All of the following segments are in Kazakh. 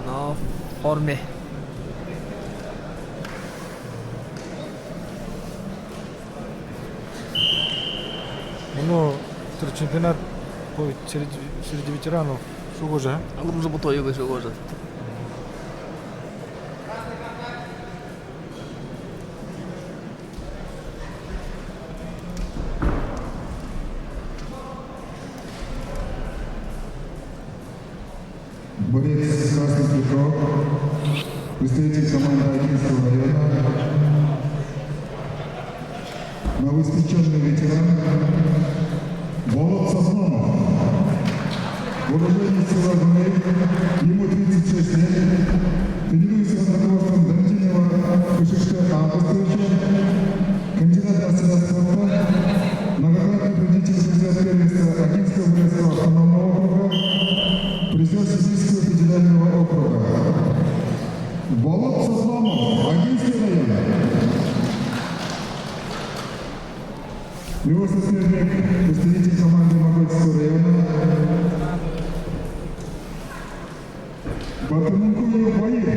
Но в форме. Ну, чемпионат среди ветеранов шуго же. Грузоботой его же. Борец красных ветров, представитель команды Агинского района, новоиспеченный ветеран Болот Сафронов. Вооружение сил армии, ему 36 лет, тренируется под руководством Дантинева Кушишка Августовича, кандидат мастера спорта, многократный победитель чемпионата первенства Агинского воинского автономного округа, призер Сибирского федерального округа. Болот Сафронов, Агинский район. Его соперник, представитель команды Моготского района, Батумункуев Баир,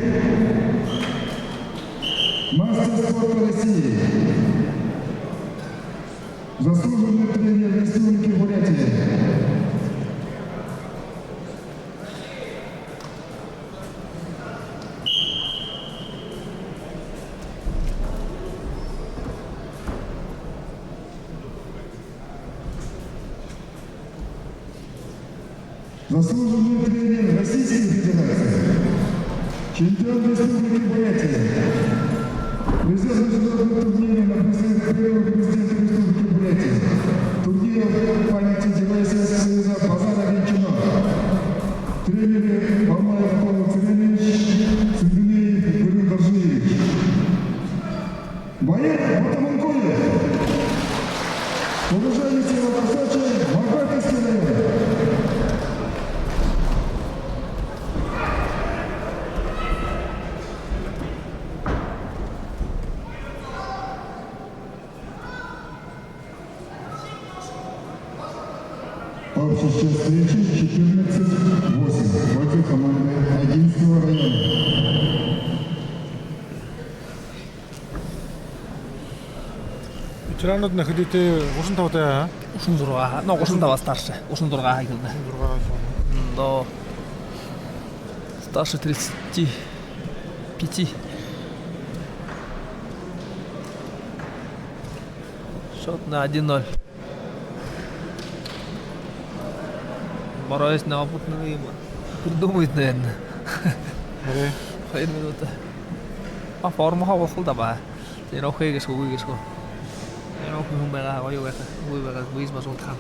мастер спорта России, заслуженный тренер Республики Бурятия. Заслуженный тренер Российской Федерации, чемпион Республики Бурятия, призер международного турнира на призыв первого президента Республики Бурятия, турнира памяти Героя Советского Союза Базара Венчино, тренеры Бамаев Павел Царевич, Цветунеев Гурин Доржиевич, Баир Батамункуев, уважаемый Северо-Косачи, Магатинский район. Общий счет встречи 14-8 против команды Агинского района. Ветеранов находите ушин тавтая, Ушун дурга. Но ушун дава старше. Ушун дурга келди. До старше 35. Счет на 1-0. Борис неопытный придумает, наверное. 2 минуты. А форма хавал да. Ты рохейгеш хуйгеш ху. Я рохей хумбега вайуга. Вуйбега визма сул хан.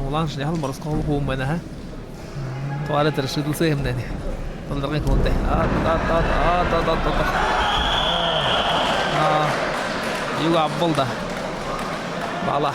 Ulan şimdi hal maras kol hum bana ha. Tuvalet tersidu sehem nani. Toldergen konte. Yuga abbolda. Bala.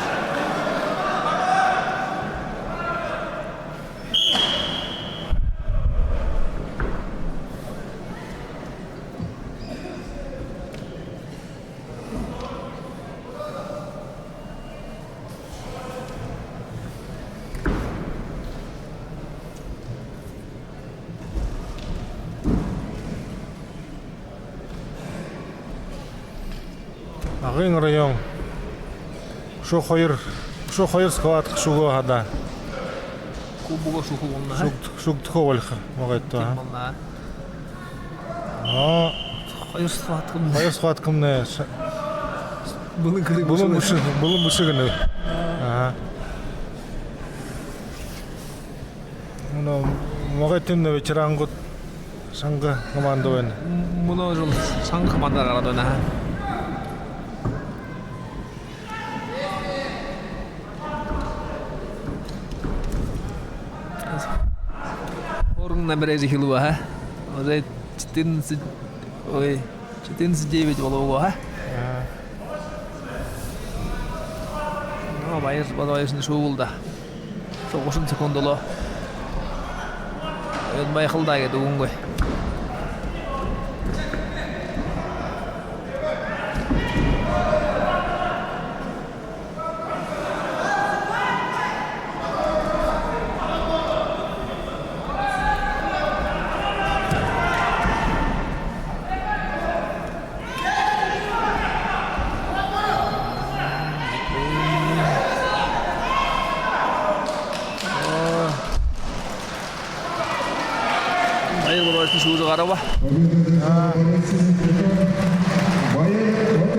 Агын район. Шо хойр схват шуго хада. Кубуга шуху онна. Шук тховалха могайта. А, Hayır sıfatkım. хойр схват кымне. Bunu kırık. Булын бушыгыны. Ага. Ну, могайтын ветеран год санга командован. Bunu 좀 상큼한다 가라도나. Орын набережи хилуа, ha? Уже 14, ой, 14-9 волого, ha? Ну, байыр, бадайышын шоу болды. 90 sekundulu. Oyun bayqıldaydı бүгүнгө. Hayır, bu arada şu ucu qaraba. Победа за Российским федерацией. Боец